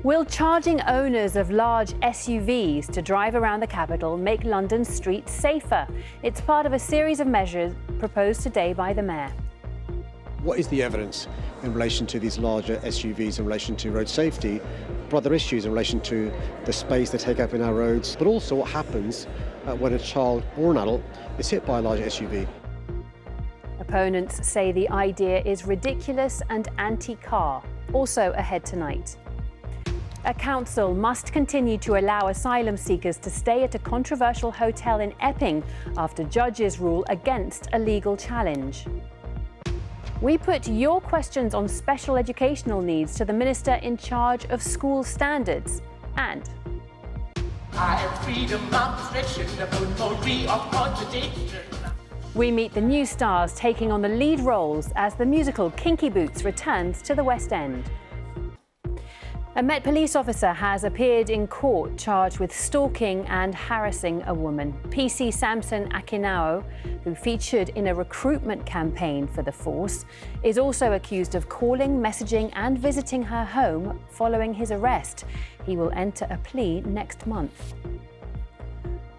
Will charging owners of large SUVs to drive around the capital make London's streets safer? It's part of a series of measures proposed today by the Mayor. What is the evidence in relation to these larger SUVs, in relation to road safety, but other issues in relation to the space they take up in our roads, but also what happens when a child or an adult is hit by a large SUV? Opponents say the idea is ridiculous and anti-car. Also ahead tonight. A council must continue to allow asylum seekers to stay at a controversial hotel in Epping after judges rule against a legal challenge. We put your questions on special educational needs to the Minister in charge of school standards. And we meet the new stars taking on the lead roles as the musical Kinky Boots returns to the West End. A Met police officer has appeared in court charged with stalking and harassing a woman. PC Samson Akinao, who featured in a recruitment campaign for the force, is also accused of calling, messaging and visiting her home following his arrest. He will enter a plea next month.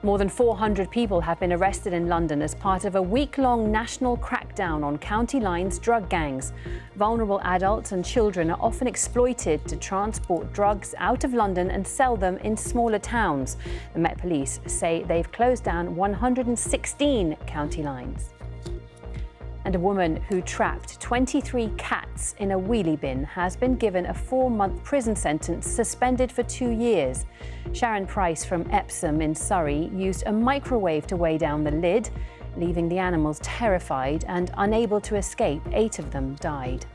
More than 400 people have been arrested in London as part of a week-long national crackdown on county lines drug gangs. Vulnerable adults and children are often exploited to transport drugs out of London and sell them in smaller towns. The Met Police say they've closed down 116 county lines. And a woman who trapped 23 cats in a wheelie bin has been given a 4-month prison sentence, suspended for 2 years. Sharon Price from Epsom in Surrey used a microwave to weigh down the lid, leaving the animals terrified and unable to escape. 8 of them died.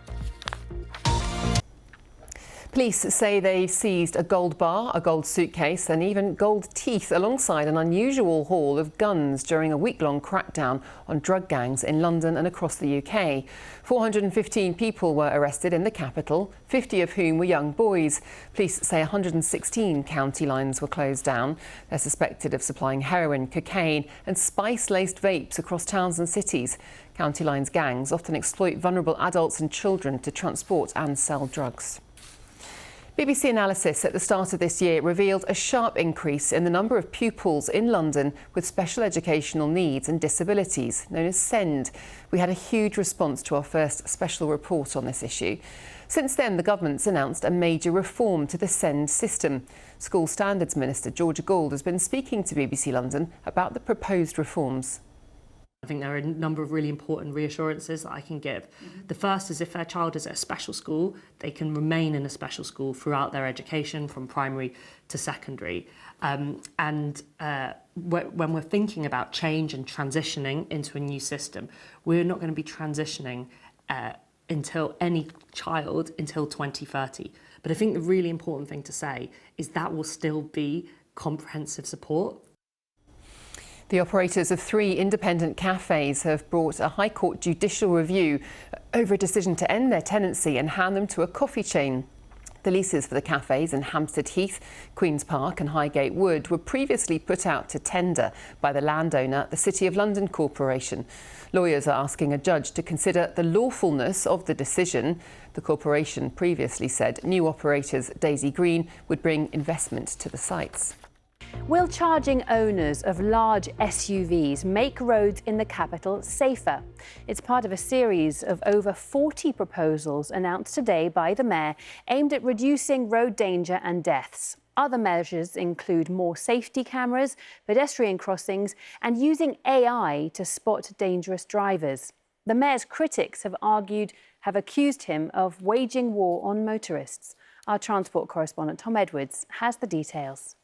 Police say they seized a gold bar, a gold suitcase and even gold teeth alongside an unusual haul of guns during a week-long crackdown on drug gangs in London and across the UK. 415 people were arrested in the capital, 50 of whom were young boys. Police say 116 county lines were closed down. They're suspected of supplying heroin, cocaine and spice-laced vapes across towns and cities. County lines gangs often exploit vulnerable adults and children to transport and sell drugs. BBC analysis at the start of this year revealed a sharp increase in the number of pupils in London with special educational needs and disabilities, known as SEND. We had a huge response to our first special report on this issue. Since then, the government's announced a major reform to the SEND system. School Standards Minister Georgia Gould has been speaking to BBC London about the proposed reforms. I think there are a number of really important reassurances that I can give. The first is if their child is at a special school, they can remain in a special school throughout their education from primary to secondary. When we're thinking about change and transitioning into a new system, we're not going to be transitioning until any child until 2030. But I think the really important thing to say is that will still be comprehensive support. The operators of 3 independent cafes have brought a High Court judicial review over a decision to end their tenancy and hand them to a coffee chain. The leases for the cafes in Hampstead Heath, Queen's Park and Highgate Wood were previously put out to tender by the landowner, the City of London Corporation. Lawyers are asking a judge to consider the lawfulness of the decision. The corporation previously said new operators Daisy Green would bring investment to the sites. Will charging owners of large SUVs make roads in the capital safer? It's part of a series of over 40 proposals announced today by the Mayor aimed at reducing road danger and deaths. Other measures include more safety cameras, pedestrian crossings and using AI to spot dangerous drivers. The Mayor's critics have accused him of waging war on motorists. Our transport correspondent Tom Edwards has the details.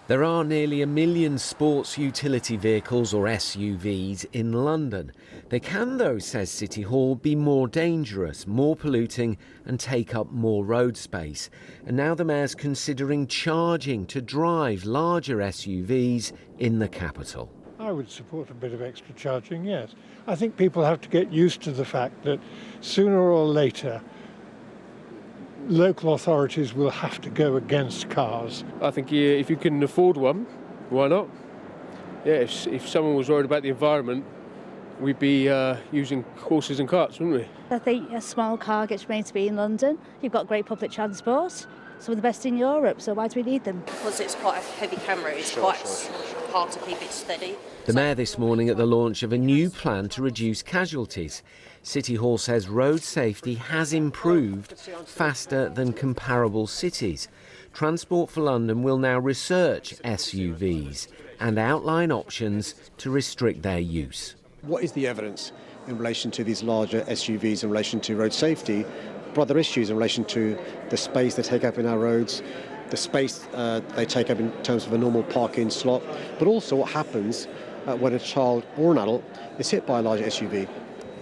There are nearly 1 million sports utility vehicles, or SUVs, in London. They can, though, says City Hall, be more dangerous, more polluting and take up more road space. And now the Mayor's considering charging to drive larger SUVs in the capital. I would support a bit of extra charging, yes. I think people have to get used to the fact that sooner or later local authorities will have to go against cars. I think if you can afford one, why not? Yeah, if someone was worried about the environment, we'd be using horses and carts, wouldn't we? I think a small car gets made to be in London. You've got great public transport. some of the best in Europe, so why do we need them? Because it's quite a heavy camera, it's quite hard to keep it steady. The Mayor this morning at the launch of a new plan to reduce casualties. City Hall says road safety has improved faster than comparable cities. Transport for London will now research SUVs and outline options to restrict their use. What is the evidence in relation to these larger SUVs in relation to road safety, but other issues in relation to the space they take up in our roads, the space they take up in terms of a normal parking slot, but also what happens when a child or an adult is hit by a large SUV.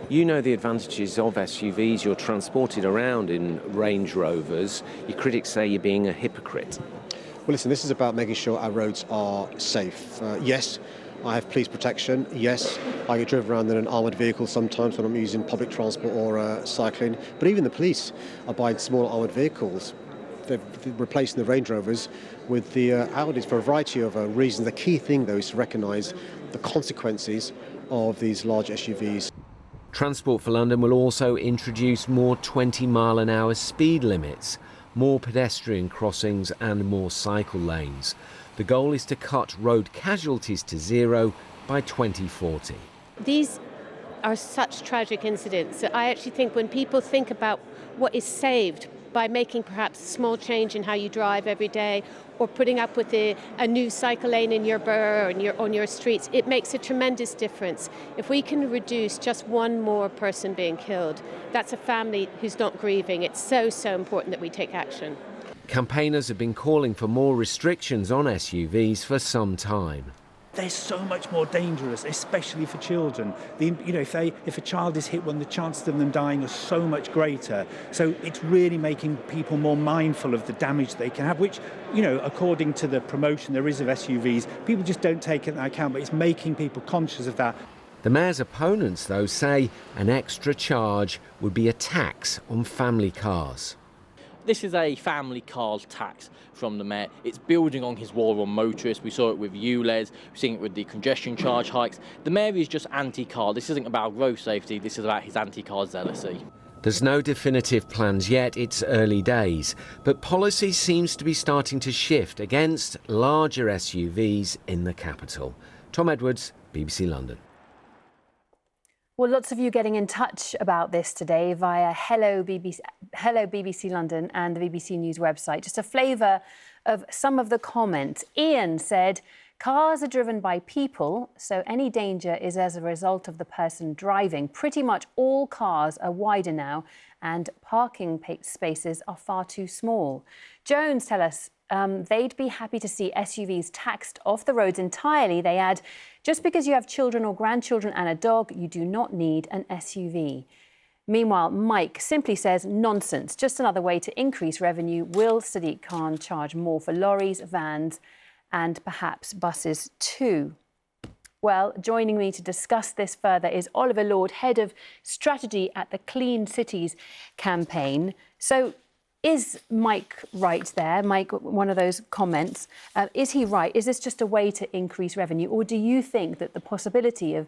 You know the advantages of SUVs. You're transported around in Range Rovers. Your critics say you're being a hypocrite. Well, listen, this is about making sure our roads are safe. Yes, I have police protection. Yes, I get driven around in an armoured vehicle sometimes when I'm using public transport or cycling. But even the police are buying small armoured vehicles. They're replacing the Range Rovers with the Audis for a variety of reasons. The key thing, though, is to recognise the consequences of these large SUVs. Transport for London will also introduce more 20-mile-an-hour speed limits, more pedestrian crossings and more cycle lanes. The goal is to cut road casualties to zero by 2040. These are such tragic incidents that I actually think when people think about what is saved by making perhaps a small change in how you drive every day or putting up with a new cycle lane in your borough or on your streets, it makes a tremendous difference. If we can reduce just one more person being killed, that's a family who's not grieving. It's so important that we take action. Campaigners have been calling for more restrictions on SUVs for some time. They're so much more dangerous, especially for children. If a child is hit, the chances of them dying are so much greater. So it's really making people more mindful of the damage they can have, which, according to the promotion there is of SUVs, people just don't take it into account, but it's making people conscious of that. The Mayor's opponents, though, say an extra charge would be a tax on family cars. This is a family cars tax from the Mayor. It's building on his war on motorists. We saw it with ULEZ, we're seeing it with the congestion charge hikes. The Mayor is just anti-car. This isn't about road safety, this is about his anti-car zealousy. There's no definitive plans yet, it's early days, but policy seems to be starting to shift against larger SUVs in the capital. Tom Edwards, BBC London. Well, lots of you getting in touch about this today via Hello BBC London and the BBC News website. Just a flavour of some of the comments. Ian said, cars are driven by people, so any danger is as a result of the person driving. Pretty much all cars are wider now and parking spaces are far too small. Jones tell us they'd be happy to see SUVs taxed off the roads entirely. They add, just because you have children or grandchildren and a dog, you do not need an SUV. Meanwhile, Mike simply says, nonsense, just another way to increase revenue. Will Sadiq Khan charge more for lorries, vans and perhaps buses too? Well, joining me to discuss this further is Oliver Lord, Head of Strategy at the Clean Cities campaign. So, is Mike right there? Mike, one of those comments. Is he right? Is this just a way to increase revenue? Or do you think that the possibility of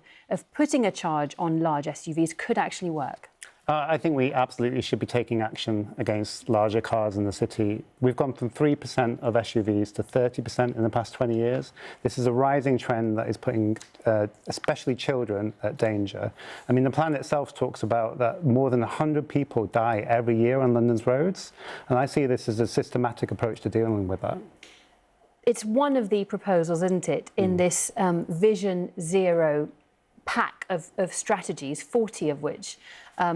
putting a charge on large SUVs could actually work? I think we absolutely should be taking action against larger cars in the city. We've gone from 3% of SUVs to 30% in the past 20 years. This is a rising trend that is putting especially children at danger. I mean, the plan itself talks about that more than 100 people die every year on London's roads. And I see this as a systematic approach to dealing with that. It's one of the proposals, isn't it, in this Vision Zero pack of strategies, 40 of which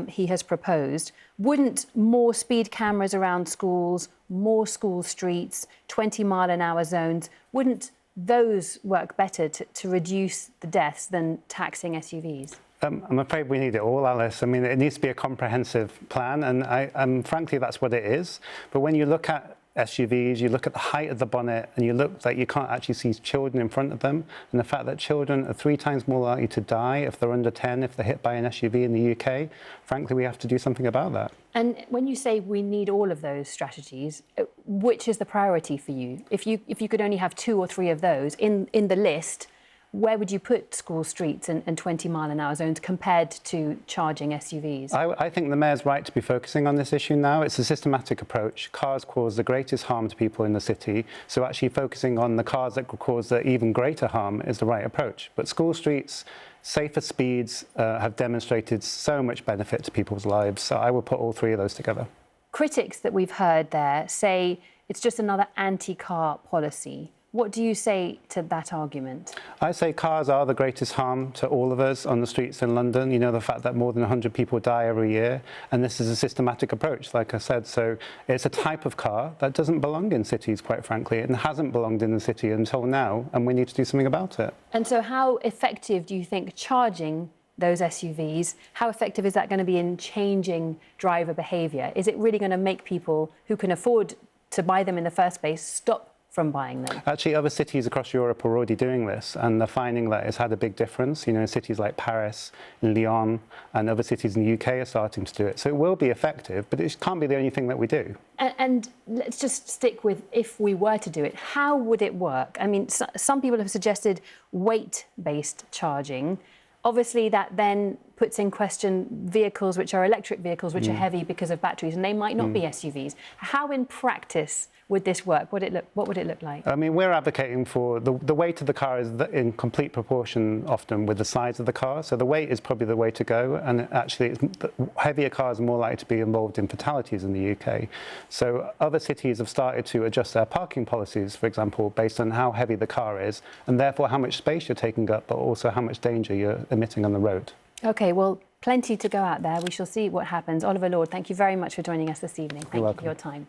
he has proposed. Wouldn't more speed cameras around schools, more school streets, 20-mile-an-hour zones, wouldn't those work better to reduce the deaths than taxing SUVs? I'm afraid we need it all, Alice. I mean, it needs to be a comprehensive plan, and frankly, that's what it is. But when you look at SUVs, you look at the height of the bonnet and you look that you can't actually see children in front of them, and the fact that children are 3 times more likely to die if they're under 10 if they're hit by an SUV in the UK, frankly, we have to do something about that. And when you say we need all of those strategies, which is the priority for you? If you could only have 2 or 3 of those in the list, where would you put school streets and 20-mile-an-hour zones compared to charging SUVs? I think the Mayor's right to be focusing on this issue now. It's a systematic approach. Cars cause the greatest harm to people in the city, so actually focusing on the cars that could cause the even greater harm is the right approach. But school streets, safer speeds have demonstrated so much benefit to people's lives, so I would put all three of those together. Critics that we've heard there say it's just another anti-car policy. What do you say to that argument? I say cars are the greatest harm to all of us on the streets in London. You know, the fact that more than 100 people die every year, and this is a systematic approach, like I said. So it's a type of car that doesn't belong in cities, quite frankly, and hasn't belonged in the city until now, and we need to do something about it. And so how effective do you think charging those SUVs, how effective is that going to be in changing driver behaviour? Is it really going to make people who can afford to buy them in the first place stop from buying them? Actually, other cities across Europe are already doing this, and they're finding that it's had a big difference. You know, cities like Paris, Lyon, and other cities in the UK are starting to do it. So it will be effective, but it can't be the only thing that we do. And let's just stick with, if we were to do it, how would it work? I mean, some people have suggested weight-based charging. Obviously, that then puts in question vehicles which are electric vehicles, which are heavy because of batteries, and they might not be SUVs. How, in practice, would this work? What would it look like? I mean, we're advocating for the weight of the car is in complete proportion often with the size of the car. So the weight is probably the way to go. And actually, heavier cars are more likely to be involved in fatalities in the UK. So other cities have started to adjust their parking policies, for example, based on how heavy the car is, and therefore how much space you're taking up, but also how much danger you're emitting on the road. OK, well, plenty to go out there. We shall see what happens. Oliver Lord, thank you very much for joining us this evening. Thank you for your time.